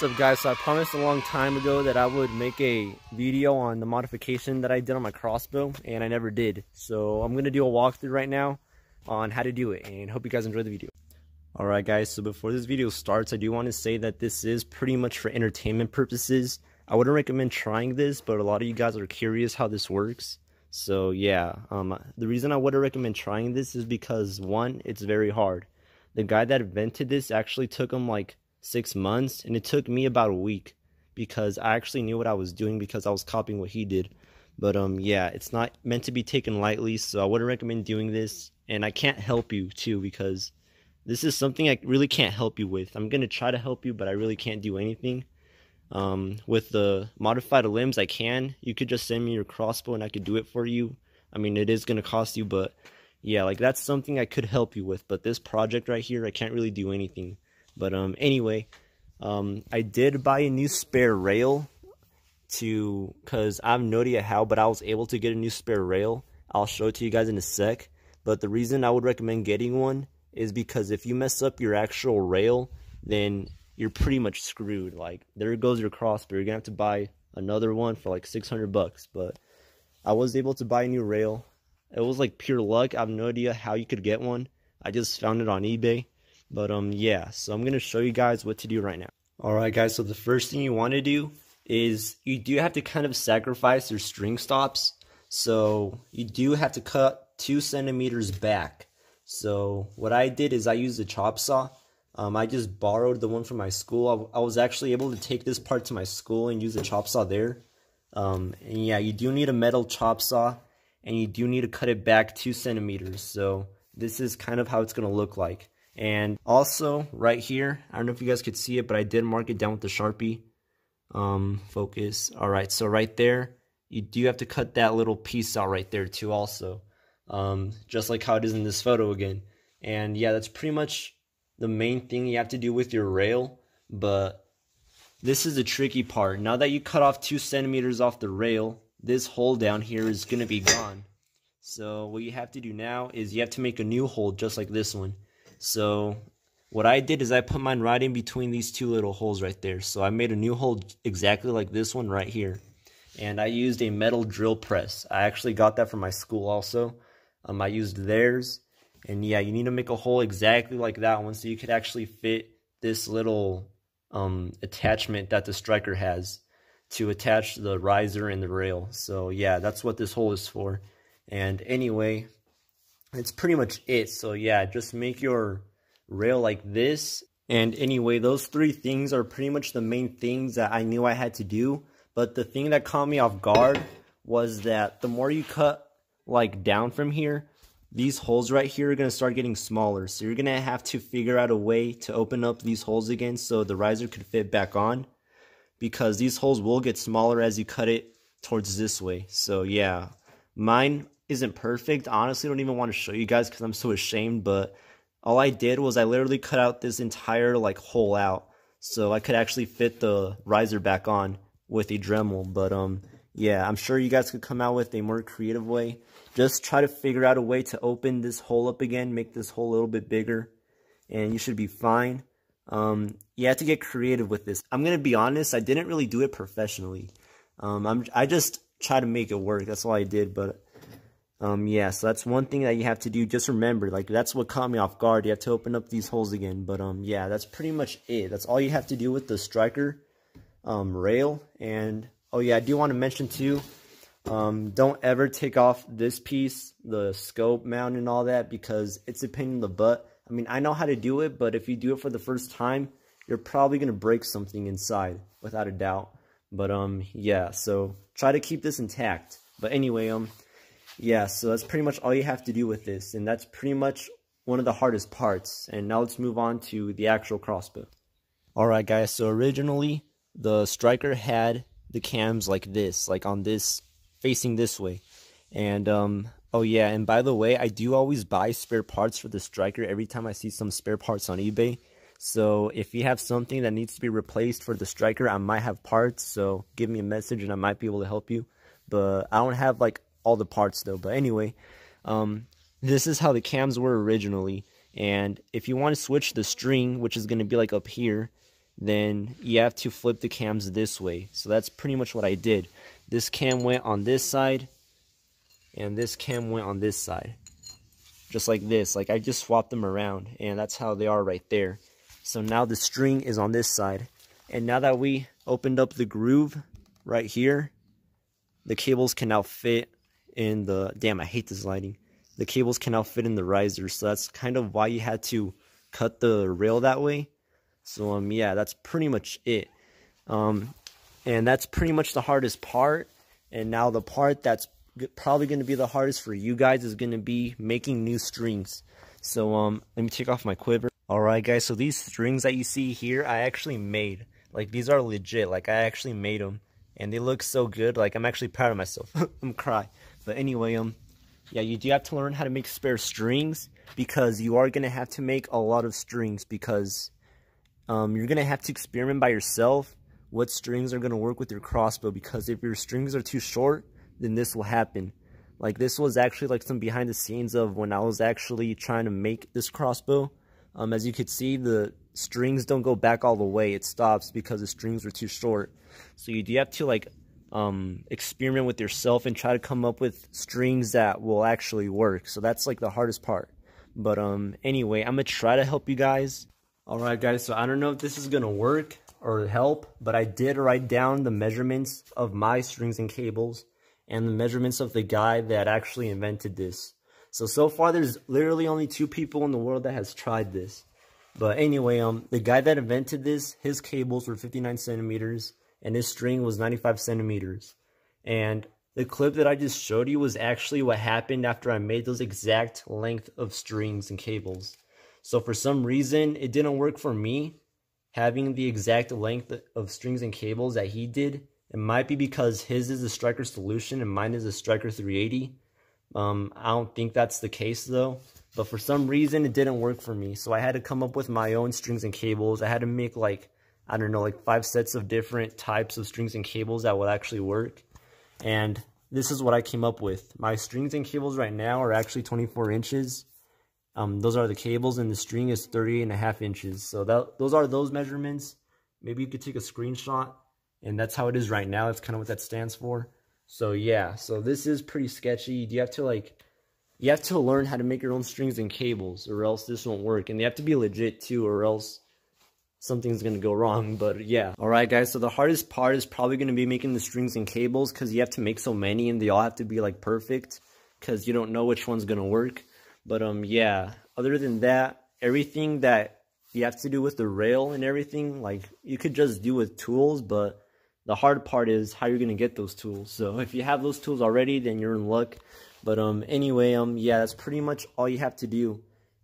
What's up, guys? So I promised a long time ago that I would make a video on the modification that I did on my crossbow, and I never did. So I'm gonna do a walkthrough right now on how to do it, and hope you guys enjoy the video. Alright guys, so before this video starts, I do want to say that this is pretty much for entertainment purposes. I wouldn't recommend trying this, but a lot of you guys are curious how this works. So yeah, the reason I wouldn't recommend trying this is because, one, it's very hard. The guy that invented this actually took him like 6 months, and it took me about a week because I actually knew what I was doing because I was copying what he did. But yeah, it's not meant to be taken lightly, so I wouldn't recommend doing this. And I can't help you too, because this is something I really can't help you with. I'm gonna try to help you, but I really can't do anything. With the modified limbs, I can. You could just send me your crossbow and I could do it for you. I mean, it is gonna cost you, but yeah, like that's something I could help you with. But this project right here, I can't really do anything. But anyway, I did buy a new spare rail because I have no idea how, but I was able to get a new spare rail. I'll show it to you guys in a sec. But the reason I would recommend getting one is because if you mess up your actual rail, then you're pretty much screwed. Like, there goes your crossbow. You're gonna have to buy another one for like 600 bucks. But I was able to buy a new rail. It was like pure luck. I have no idea how you could get one. I just found it on eBay. But yeah, so I'm going to show you guys what to do right now. Alright guys, so the first thing you want to do is you do have to kind of sacrifice your string stops. So you do have to cut 2 centimeters back. So what I did is I used a chop saw. I just borrowed the one from my school. I was actually able to take this part to my school and use a chop saw there. And yeah, you do need a metal chop saw, and you do need to cut it back 2 centimeters. So this is kind of how it's going to look like. And also right here, I don't know if you guys could see it, but I did mark it down with the Sharpie. Focus. Alright, so right there, you do have to cut that little piece out right there too also. Just like how it is in this photo again. And yeah, that's pretty much the main thing you have to do with your rail. But this is the tricky part. Now that you cut off 2 centimeters off the rail, this hole down here is going to be gone. So what you have to do now is you have to make a new hole just like this one. So what I did is I put mine right in between these 2 little holes right there. So I made a new hole exactly like this one right here. And I used a metal drill press. I actually got that from my school also. I used theirs. And yeah, you need to make a hole exactly like that one so you could actually fit this little attachment that the striker has to attach the riser and the rail. So yeah, that's what this hole is for. And anyway, it's pretty much it. So yeah, just make your rail like this. And anyway, those 3 things are pretty much the main things that I knew I had to do. But the thing that caught me off guard was that the more you cut like down from here, these holes right here are going to start getting smaller. So you're going to have to figure out a way to open up these holes again so the riser could fit back on, because these holes will get smaller as you cut it towards this way. So yeah, mine isn't perfect. Honestly, I don't even want to show you guys because I'm so ashamed, but all I did was I literally cut out this entire like hole out so I could actually fit the riser back on with a Dremel. But yeah, I'm sure you guys could come out with a more creative way. Just try to figure out a way to open this hole up again, make this hole a little bit bigger, and you should be fine. You have to get creative with this. I'm gonna be honest, I didn't really do it professionally. I just try to make it work. That's all I did. But yeah, so that's one thing that you have to do. Just remember, like, that's what caught me off guard. You have to open up these holes again. But yeah, that's pretty much it. That's all you have to do with the striker rail. And oh yeah, I do want to mention too, don't ever take off this piece, the scope mount and all that, because it's a pain in the butt. I mean, I know how to do it, but if you do it for the first time, you're probably gonna break something inside without a doubt. But yeah, so try to keep this intact. But anyway, yeah, so that's pretty much all you have to do with this, and that's pretty much one of the hardest parts. And now let's move on to the actual crossbow. Alright guys, so originally the striker had the cams like this, like on this, facing this way. And oh yeah, and by the way, I do always buy spare parts for the striker every time I see some spare parts on eBay. So if you have something that needs to be replaced for the striker, I might have parts, so give me a message and I might be able to help you. But I don't have like all the parts though. But anyway, this is how the cams were originally. And if you want to switch the string, which is going to be like up here, then you have to flip the cams this way. So that's pretty much what I did. This cam went on this side, and this cam went on this side. Just like this. Like I just swapped them around, and that's how they are right there. So now the string is on this side. And now that we opened up the groove right here, the cables can now fit in the... Damn, I hate this lighting. The cables can now fit in the riser. So that's kind of why you had to cut the rail that way. So yeah, that's pretty much it. And that's pretty much the hardest part. And now the part that's probably going to be the hardest for you guys is going to be making new strings. So let me take off my quiver. Alright guys, so these strings that you see here, I actually made. Like these are legit, like I actually made them. And they look so good, like I'm actually proud of myself. I'm crying. But anyway, yeah, you do have to learn how to make spare strings, because you are going to have to make a lot of strings, because you're going to have to experiment by yourself what strings are going to work with your crossbow, because if your strings are too short, then this will happen. Like this was actually like some behind the scenes of when I was actually trying to make this crossbow. As you could see, the strings don't go back all the way. It stops because the strings were too short. So you do have to like experiment with yourself and try to come up with strings that will actually work. So that's like the hardest part. But anyway, I'm gonna try to help you guys. Alright guys, so I don't know if this is gonna work or help, but I did write down the measurements of my strings and cables and the measurements of the guy that actually invented this. So far there's literally only 2 people in the world that has tried this. But anyway, the guy that invented this, his cables were 59 centimeters and his string was 95 centimeters. And the clip that I just showed you was actually what happened after I made those exact length of strings and cables. So for some reason, it didn't work for me having the exact length of strings and cables that he did. It might be because his is a Striker Solution and mine is a Striker 380. I don't think that's the case though. But for some reason, it didn't work for me. So I had to come up with my own strings and cables. I had to make like, I don't know, like 5 sets of different types of strings and cables that would actually work. And this is what I came up with. My strings and cables right now are actually 24 inches. Those are the cables, and the string is 30.5 inches. So those are those measurements. Maybe you could take a screenshot, and that's how it is right now. That's kind of what that stands for. So yeah, so this is pretty sketchy. You have to learn how to make your own strings and cables, or else this won't work. And they have to be legit too, or else something's gonna go wrong. But yeah, alright guys, so the hardest part is probably gonna be making the strings and cables, because you have to make so many and they all have to be like perfect, because you don't know which one's gonna work. But yeah, other than that, everything that you have to do with the rail and everything, like you could just do with tools, but the hard part is how you're gonna get those tools. So if you have those tools already, then you're in luck. But anyway, yeah, that's pretty much all you have to do.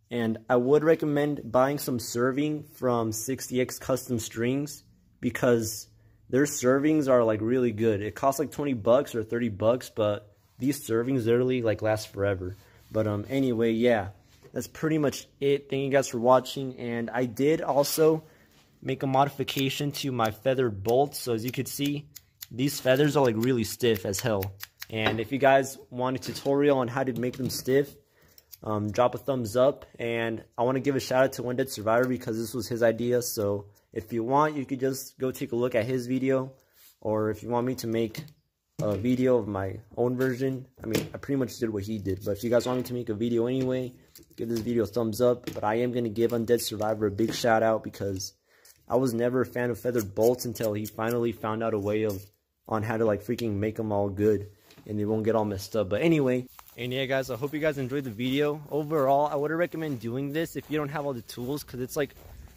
And I would recommend buying some serving from 60X Custom Strings, because their servings are like really good. It costs like 20 bucks or 30 bucks, but these servings literally like last forever. But anyway, yeah, that's pretty much it. Thank you guys for watching. And I did also make a modification to my feathered bolts. So as you can see, these feathers are like really stiff as hell. And if you guys want a tutorial on how to make them stiff, drop a thumbs up. And I want to give a shout out to One Dead Survivor, because this was his idea. So if you want, you could just go take a look at his video, or if you want me to make a video of my own version, I mean, I pretty much did what he did. But if you guys want me to make a video anyway, give this video a thumbs up. But I am going to give Undead Survivor a big shout out, because I was never a fan of feathered bolts until he finally found out a way on how to like freaking make them all good and they won't get all messed up. But anyway, and yeah guys, I hope you guys enjoyed the video. Overall, I would recommend doing this if you don't have all the tools, because it's like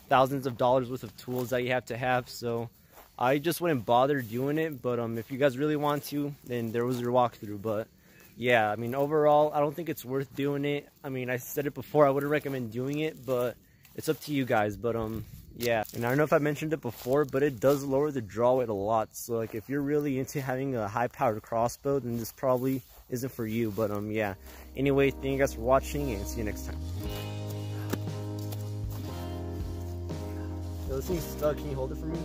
thousands of dollars worth of tools that you have to have. So I just wouldn't bother doing it. But if you guys really want to, then there was your walkthrough. But yeah, I mean, overall, I don't think it's worth doing it. I mean, I said it before, I wouldn't recommend doing it, but it's up to you guys. But yeah, and I don't know if I mentioned it before, but it does lower the draw weight a lot. So like if you're really into having a high powered crossbow, then this probably isn't for you. But yeah, anyway, thank you guys for watching, and see you next time. Yo, this thing's stuck. Can you hold it for me?